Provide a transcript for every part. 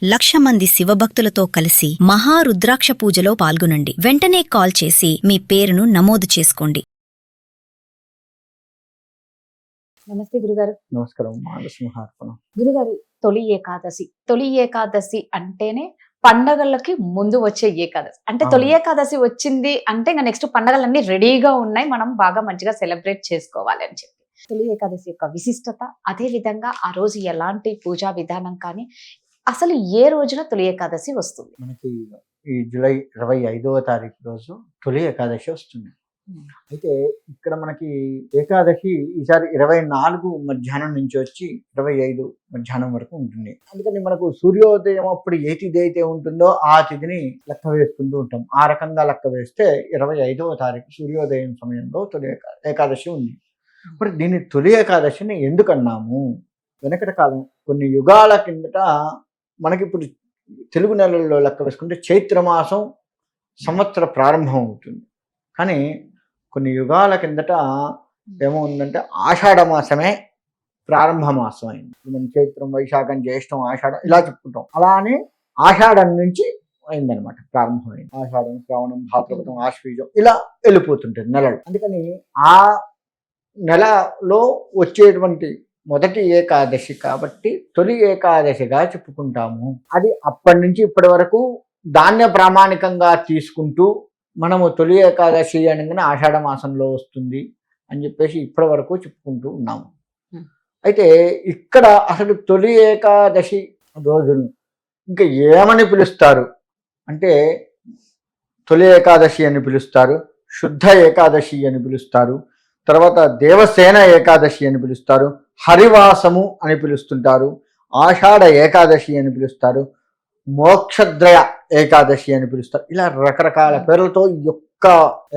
1,00,000 మంది శివభక్తులతో కలిసి మహారుద్రాక్ష పూజలో పాల్గొనండి. వెంటనే కాల్ చేసి మీ పేరును నమోదు చేసుకోండి. నమస్తే గురుగారు. నమస్కారం. మానసింహార్పణ. గురుగారు, తొలి ఏకాదశి అంటేనే పండగలకి ముందు వచ్చే ఏకాదశి. అంటే తొలి ఏకాదశి వచ్చింది అంటే ఇంకా నెక్స్ట్ పండగలన్నీ రెడీగా ఉన్నాయి, మనం బాగా మంచిగా సెలబ్రేట్ చేసుకోవాలి అని చెప్పి. తొలి ఏకాదశి యొక్క విశిష్టత, అదే విధంగా ఆ రోజు ఎలాంటి పూజా విధానం కానీ, అసలు ఏ రోజున తొలి ఏకాదశి వస్తుంది? మనకి ఈ జూలై 25వ తారీఖు రోజు తొలి ఏకాదశి వస్తుంది. అయితే ఇక్కడ మనకి ఏకాదశి ఈసారి 24 మధ్యాహ్నం నుంచి వచ్చి 25 మధ్యాహ్నం వరకు ఉంటుంది. అందుకని మనకు సూర్యోదయం అప్పుడు ఏ తిథి అయితే ఉంటుందో ఆ తిథిని లెక్క వేసుకుంటూ ఉంటాం. ఆ రకంగా లెక్క వేస్తే 25వ తారీఖు సూర్యోదయం సమయంలో తొలి ఏకాదశి ఉంది. ఇప్పుడు దీన్ని తొలి ఏకాదశిని ఎందుకన్నాము? వెనకటి కాలం కొన్ని యుగాల కిందట మనకి ఇప్పుడు తెలుగు నెలల్లో లెక్క వేసుకుంటే చైత్రమాసం సంవత్సర ప్రారంభం అవుతుంది. కానీ కొన్ని యుగాల కిందట ఏమవుందంటే ఆషాఢ మాసమే ప్రారంభ మాసం అయింది. మనం చైత్రం, వైశాఖం, జ్యేష్టం, ఆషాఢం ఇలా చెప్పుకుంటాం. అలానే ఆషాఢం నుంచి అయిందనమాట, ప్రారంభమైంది. ఆషాఢం, శ్రావణం, భాద్రపదం, ఆశ్వీజం ఇలా వెళ్ళిపోతుంటుంది నెలలు. అందుకని ఆ నెలలో వచ్చేటువంటి మొదటి ఏకాదశి కాబట్టి తొలి ఏకాదశిగా చెప్పుకుంటాము. అది అప్పటి నుంచి ఇప్పటి వరకు ధాన్య ప్రామాణికంగా తీసుకుంటూ మనము తొలి ఏకాదశి అనగానే ఆషాఢ మాసంలో వస్తుంది అని చెప్పేసి ఇప్పటి వరకు చెప్పుకుంటూ ఉన్నాము. అయితే ఇక్కడ అసలు తొలి ఏకాదశి రోజును ఇంకా ఏమని పిలుస్తారు అంటే, తొలి ఏకాదశి అని పిలుస్తారు, శుద్ధ ఏకాదశి అని పిలుస్తారు, తర్వాత దేవసేన ఏకాదశి అని పిలుస్తారు, హరివాసము అని పిలుస్తుంటారు, ఆషాఢ ఏకాదశి అని పిలుస్తారు, మోక్షద్రయ ఏకాదశి అని పిలుస్తారు. ఇలా రకరకాల పేర్లతో ఈ యొక్క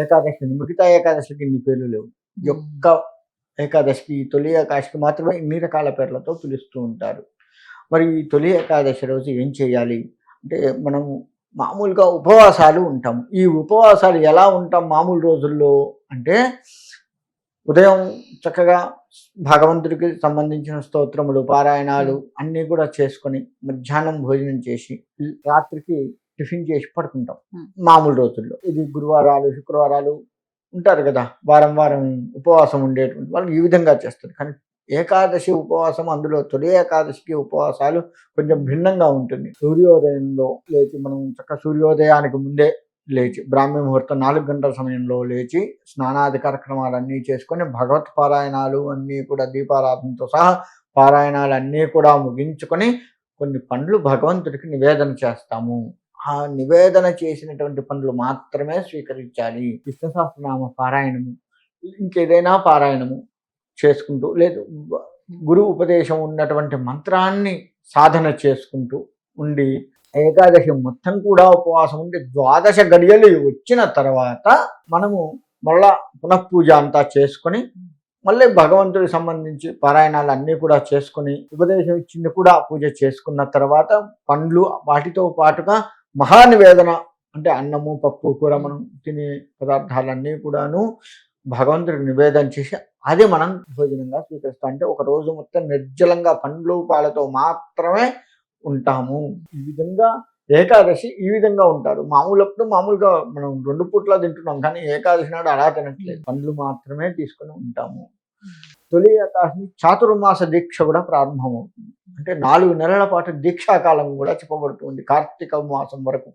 ఏకాదశి, మిగతా ఏకాదశికి ఇన్ని పేర్లు లేవు. ఈ యొక్క ఏకాదశికి, తొలి ఏకాదశికి మాత్రమే ఇన్ని రకాల పేర్లతో పిలుస్తూ ఉంటారు. మరి ఈ తొలి ఏకాదశి రోజు ఏం చేయాలి అంటే, మనము మామూలుగా ఉపవాసాలు ఉంటాము. ఈ ఉపవాసాలు ఎలా ఉంటాం మామూలు రోజుల్లో అంటే, ఉదయం చక్కగా భగవంతుడికి సంబంధించిన స్తోత్రములు, పారాయణాలు అన్నీ కూడా చేసుకొని మధ్యాహ్నం భోజనం చేసి రాత్రికి టిఫిన్ చేసి పడుకుంటాం మామూలు రోజుల్లో. ఇది గురువారాలు, శుక్రవారాలు ఉంటారు కదా, వారం వారం ఉపవాసం ఉండేటువంటి వాళ్ళు ఈ విధంగా చేస్తారు. కానీ ఏకాదశి ఉపవాసం, అందులో తొలి ఏకాదశికి ఉపవాసాలు కొంచెం భిన్నంగా ఉంటుంది. సూర్యోదయంలో లేచి మనం సూర్యోదయానికి ముందే లేచి బ్రాహ్మీ ముహూర్తం 4 గంటల సమయంలో లేచి స్నానాది కార్యక్రమాలన్నీ చేసుకొని భగవత్ పారాయణాలు అన్నీ కూడా దీపారాధనతో సహా పారాయణాలు అన్నీ కూడా ముగించుకొని కొన్ని పండ్లు భగవంతుడికి నివేదన చేస్తాము. ఆ నివేదన చేసినటువంటి పండ్లు మాత్రమే స్వీకరించాలి. విష్ణు సహస్రనామ పారాయణము, ఇంకేదైనా పారాయణము చేసుకుంటూ, లేదు గురు ఉపదేశం ఉన్నటువంటి మంత్రాన్ని సాధన చేసుకుంటూ ఉండి ఏకాదశి మొత్తం కూడా ఉపవాసం ఉండి 12 గడియలు వచ్చిన తర్వాత మనము మళ్ళా పునఃపూజ అంతా చేసుకొని మళ్ళీ భగవంతుడికి సంబంధించి పారాయణాలు అన్నీ కూడా చేసుకొని ఉపదేశం ఇచ్చింది కూడా పూజ చేసుకున్న తర్వాత పండ్లు వాటితో పాటుగా మహానివేదన అంటే అన్నము, పప్పు, కూర, మనం తినే పదార్థాలన్నీ కూడాను భగవంతుడికి నివేదన చేసి అది మనం భోజనంగా స్వీకరిస్తాం. అంటే ఒక రోజు మొత్తం నిర్జలంగా పండ్లు పాలతో మాత్రమే ఉంటాము. ఈ విధంగా ఏకాదశి ఈ విధంగా ఉంటారు. మామూలుగా మనం 2 పూట్ల తింటున్నాం, కానీ ఏకాదశి నాడు అలా తినట్లేదు, పండ్లు మాత్రమే తీసుకుని ఉంటాము. తొలి ఏకాదశి చాతుర్మాస దీక్ష కూడా ప్రారంభమవుతుంది. అంటే 4 నెలల పాటు దీక్షాకాలం కూడా చెప్పబడుతుంది, కార్తీక మాసం వరకు.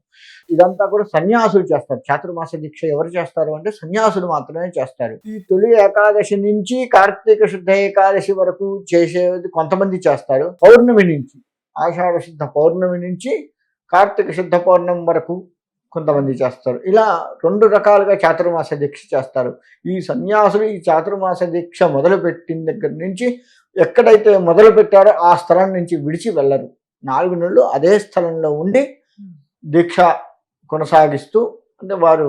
ఇదంతా కూడా సన్యాసులు చేస్తారు. చాతుర్మాస దీక్ష ఎవరు చేస్తారు అంటే సన్యాసులు మాత్రమే చేస్తారు. ఈ తొలి ఏకాదశి నుంచి కార్తీక శుద్ధ ఏకాదశి వరకు చేసేది కొంతమంది చేస్తారు. పౌర్ణమి నుంచి, ఆషాఢ శుద్ధ పౌర్ణమి నుంచి కార్తీక శుద్ధ పౌర్ణమి వరకు కొంతమంది చేస్తారు. ఇలా 2 రకాలుగా చాతుర్మాస దీక్ష చేస్తారు. ఈ సన్యాసులు ఈ చాతుర్మాస దీక్ష మొదలుపెట్టిన దగ్గర నుంచి ఎక్కడైతే మొదలు పెట్టారో ఆ స్థలం నుంచి విడిచి వెళ్ళరు. 4 నెలలు అదే స్థలంలో ఉండి దీక్ష కొనసాగిస్తూ, అంటే వారు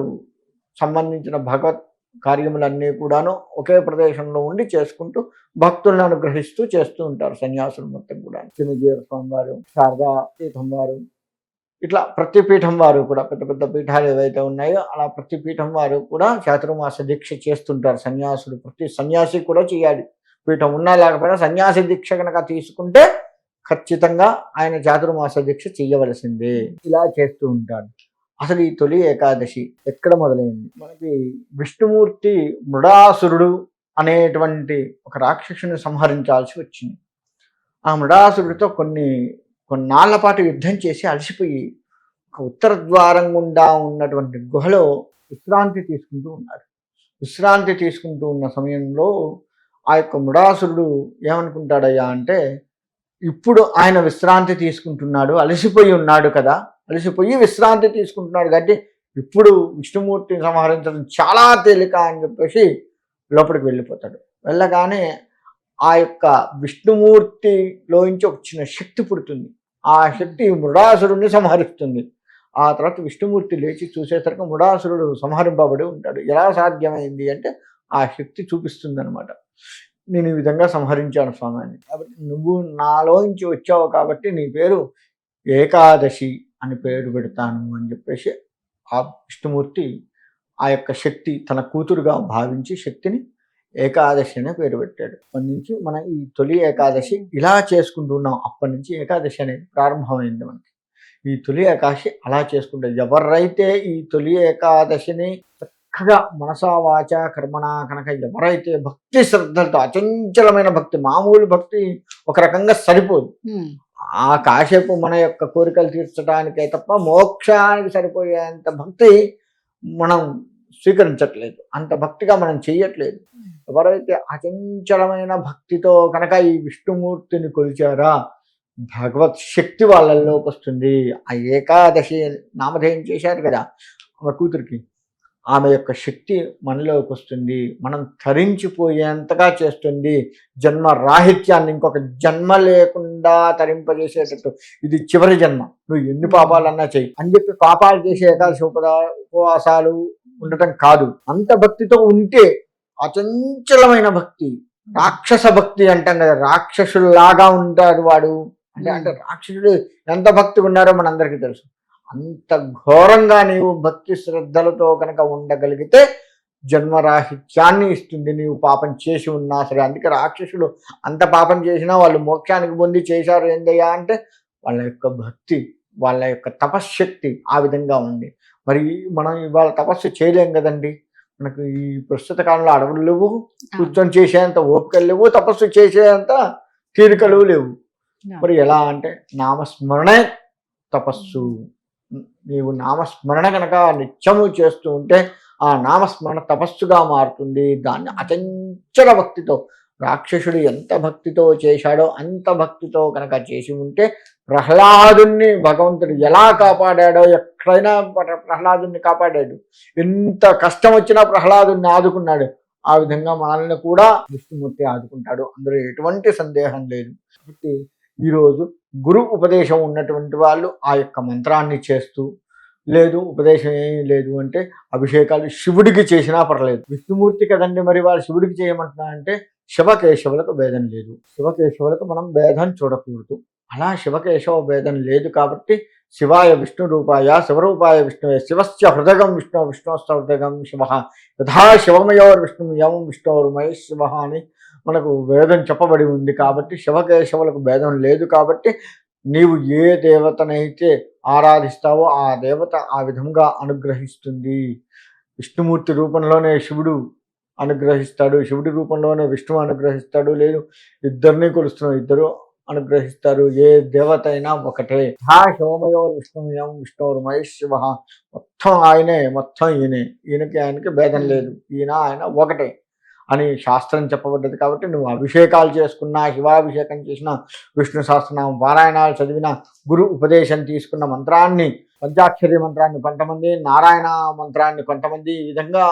సంబంధించిన భగవత్ కార్యములన్నీ కూడాను ఒకే ప్రదేశంలో ఉండి చేసుకుంటూ భక్తులను అనుగ్రహిస్తూ చేస్తూ ఉంటారు సన్యాసులు మొత్తం కూడా. చిన్నజీవ స్వామి వారు, శారదా పీఠం వారు, ఇట్లా ప్రతి పీఠం వారు కూడా, పెద్ద పెద్ద పీఠాలు ఏవైతే ఉన్నాయో అలా ప్రతి పీఠం వారు కూడా చాతుర్మాస దీక్ష చేస్తుంటారు సన్యాసులు. ప్రతి సన్యాసి కూడా చేయాలి, పీఠం ఉన్నా లేకపోయినా సన్యాసి దీక్ష కనుక తీసుకుంటే ఖచ్చితంగా ఆయన చాతుర్మాస దీక్ష చెయ్యవలసిందే. ఇలా చేస్తూ ఉంటారు. అసలు ఈ తొలి ఏకాదశి ఎక్కడ మొదలైంది? మనకి విష్ణుమూర్తి మృడాసురుడు అనేటువంటి ఒక రాక్షసుని సంహరించాల్సి వచ్చింది. ఆ మృడాసురుడితో కొన్నాళ్ల పాటు యుద్ధం చేసి అలసిపోయి ఒక ఉత్తర ద్వారం గుండా ఉన్నటువంటి గుహలో విశ్రాంతి తీసుకుంటూ ఉన్నారు. విశ్రాంతి తీసుకుంటూ ఉన్న సమయంలో ఆ యొక్క మృడాసురుడు ఏమనుకుంటాడయ్యా అంటే, ఇప్పుడు ఆయన విశ్రాంతి తీసుకుంటున్నాడు, అలసిపోయి ఉన్నాడు కదా, అలసిపోయి విశ్రాంతి తీసుకుంటున్నాడు కాబట్టి ఇప్పుడు విష్ణుమూర్తిని సంహరించడం చాలా తేలిక అని చెప్పేసి లోపలికి వెళ్ళిపోతాడు. వెళ్ళగానే ఆ యొక్క విష్ణుమూర్తిలోంచి ఒక చిన్న శక్తి పుడుతుంది. ఆ శక్తి మృడాసురుడిని సంహరిస్తుంది. ఆ తర్వాత విష్ణుమూర్తి లేచి చూసేసరికి మృడాసురుడు సంహరింపబడి ఉంటాడు. ఎలా సాధ్యమైంది అంటే ఆ శక్తి చూపిస్తుంది అనమాట. నేను ఈ విధంగా సంహరించాను స్వామి అని. కాబట్టి నువ్వు నాలోంచి వచ్చావు కాబట్టి నీ పేరు ఏకాదశి అని పేరు పెడతాను అని చెప్పేసి ఆ విష్ణుమూర్తి ఆ యొక్క శక్తి తన కూతురుగా భావించి శక్తిని ఏకాదశి అనే పేరు పెట్టాడు. అప్పటి నుంచి మనం ఈ తొలి ఏకాదశి ఇలా చేసుకుంటున్నాం. అప్పటి నుంచి ఏకాదశి అనేది ప్రారంభమైంది మనకి. ఈ తొలి ఏకాదశి అలా చేసుకుంటారు. ఎవరైతే ఈ తొలి ఏకాదశిని చక్కగా మనసా వాచ కర్మణ కనుక ఎవరైతే భక్తి శ్రద్ధలతో, అచంచలమైన భక్తి, మామూలు భక్తి ఒక రకంగా సరిపోదు. ఆ కాసేపు మన యొక్క కోరికలు తీర్చడానికే తప్ప మోక్షానికి సరిపోయేంత భక్తి మనం స్వీకరించట్లేదు, అంత భక్తిగా మనం చెయ్యట్లేదు. ఎవరైతే అచంచలమైన భక్తితో కనుక ఈ విష్ణుమూర్తిని కొలిచారా భగవత్ శక్తి వాళ్ళల్లోకి వస్తుంది. ఆ ఏకాదశి నామధేయం చేశారు కదా ఆమె కూతురికి, ఆమె యొక్క శక్తి మనలోకి వస్తుంది, మనం తరించిపోయేంతగా చేస్తుంది. జన్మ రాహిత్యాన్ని, ఇంకొక జన్మ లేకుండా తరింపజేసేటట్టు, ఇది చివరి జన్మ, నువ్వు ఎన్ని పాపాలన్నా చెయ్యి అని చెప్పి పాపాలు చేసే ఏకాదశి ఉపవాసాలు ఉండటం కాదు. అంత భక్తితో ఉంటే అచంచలమైన భక్తి, రాక్షస భక్తి అంటాం కదా, రాక్షసుల్లాగా ఉంటాడు వాడు అంటే రాక్షసుడు ఎంత భక్తిగా ఉన్నారో మనందరికీ తెలుసు. అంత ఘోరంగా నీవు భక్తి శ్రద్ధలతో కనుక ఉండగలిగితే జన్మరాహిత్యాన్ని ఇస్తుంది, నీవు పాపం చేసి ఉన్నా సరే. అందుకే రాక్షసులు అంత పాపం చేసినా వాళ్ళు మోక్షానికి పొంది చేశారు ఏందయ్యా అంటే వాళ్ళ యొక్క భక్తి, వాళ్ళ యొక్క తపశ్శక్తి ఆ విధంగా ఉంది. మరి మనం ఇవాళ తపస్సు చేయలేం కదండి. మనకు ఈ ప్రస్తుత కాలంలో అడవులు లేవు, కూర్చొని చేసేంత ఓపికలు లేవు, తపస్సు చేసేంత తీరికలు లేవు. మరి ఎలా అంటే నామస్మరణే తపస్సు. నీవు నామస్మరణ కనుక నిత్యము చేస్తూ ఉంటే ఆ నామస్మరణ తపస్సుగా మారుతుంది. దాన్ని అచంచల భక్తితో, రాక్షసుడు ఎంత భక్తితో చేశాడో అంత భక్తితో కనుక చేసి ఉంటే ప్రహ్లాదుని భగవంతుడు ఎలా కాపాడాడో, ఎక్కడైనా ప్రహ్లాదుని కాపాడాడు. ఎంత కష్టం వచ్చినా ప్రహ్లాదుని ఆదుకున్నాడు. ఆ విధంగా మనల్ని కూడా విష్ణుమూర్తి ఆదుకుంటాడు, అందులో ఎటువంటి సందేహం లేదు. కాబట్టి ఈరోజు గురు ఉపదేశం ఉన్నటువంటి వాళ్ళు ఆ యొక్క మంత్రాన్ని చేస్తూ, లేదు ఉపదేశం ఏమీ లేదు అంటే అభిషేకాలు శివుడికి చేసినా పర్లేదు. విష్ణుమూర్తి కదండి, మరి వాళ్ళు శివుడికి చేయమంటున్నా అంటే శివకేశవులకు భేదం లేదు. శివకేశవులకు మనం భేదం చూడకూడదు. అలా శివకేశవ భేదం లేదు కాబట్టి శివాయ విష్ణు రూపాయ శివరూపాయ విష్ణువే శివస్య హృదయం విష్ణు విష్ణుస్థ హృదయం శివ యథా శివమయోర్ విష్ణు యం విష్ణుర్మయ శివ అని మనకు వేదం చెప్పబడి ఉంది. కాబట్టి శివకేశవులకు భేదం లేదు. కాబట్టి నీవు ఏ దేవతనైతే ఆరాధిస్తావో ఆ దేవత ఆ విధంగా అనుగ్రహిస్తుంది. విష్ణుమూర్తి రూపంలోనే శివుడు అనుగ్రహిస్తాడు, శివుడి రూపంలోనే విష్ణువు అనుగ్రహిస్తాడు. లేదు ఇద్దరిని కొలుస్తున్నావు, ఇద్దరు అనుగ్రహిస్తారు. ఏ దేవత అయినా ఒకటే. హా శివమయోర్ విష్ణుయం విష్ణుర్మయ శివ, మొత్తం ఆయనే, మొత్తం ఈయనకి ఆయనకి భేదం లేదు, ఈయన ఆయన ఒకటే అని శాస్త్రం చెప్పబడ్డది. కాబట్టి నువ్వు అభిషేకాలు చేసుకున్నా, శివాభిషేకం చేసిన, విష్ణు సహస్రనామం పారాయణాలు చదివిన, గురు ఉపదేశం తీసుకున్న మంత్రాన్ని, పంచాక్షరి మంత్రాన్ని కొంతమంది, నారాయణ మంత్రాన్ని కొంతమంది ఈ విధంగా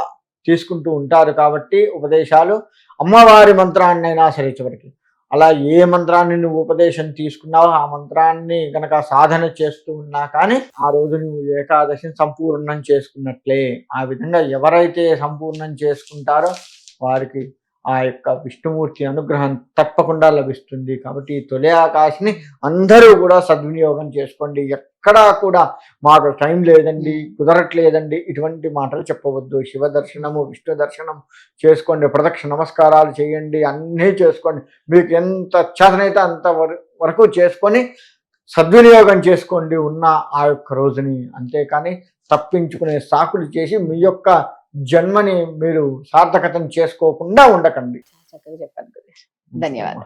తీసుకుంటూ ఉంటారు. కాబట్టి ఉపదేశాలు అమ్మవారి మంత్రాన్నైనా సరే చివరికి అలా ఏ మంత్రాన్ని నువ్వు ఉపదేశం తీసుకున్నావో ఆ మంత్రాన్ని గనక సాధన చేస్తూ ఉన్నా కానీ ఆ రోజు నువ్వు ఏకాదశిని సంపూర్ణం చేసుకున్నట్లే. ఆ విధంగా ఎవరైతే సంపూర్ణం చేసుకుంటారో వారికి ఆ యొక్క విష్ణుమూర్తి అనుగ్రహం తప్పకుండా లభిస్తుంది. కాబట్టి ఈ తొలి ఆకాశని అందరూ కూడా సద్వినియోగం చేసుకోండి. ఎక్కడా కూడా మాకు టైం లేదండి, కుదరట్లేదండి ఇటువంటి మాటలు చెప్పవద్దు. శివ దర్శనము, విష్ణు దర్శనం చేసుకోండి, ప్రదక్షిణ నమస్కారాలు చేయండి, అన్నీ చేసుకోండి. మీకు ఎంత చేతనైతే అంత వరకు చేసుకొని సద్వినియోగం చేసుకోండి ఉన్న ఆ యొక్క రోజుని. అంతేకాని తప్పించుకునే సాకులు చేసి మీ యొక్క జన్మని మీరు సార్థకతం చేసుకోకుండా ఉండకండి. చక్కగా చెప్పారు గురుగారు. ధన్యవాదాలు.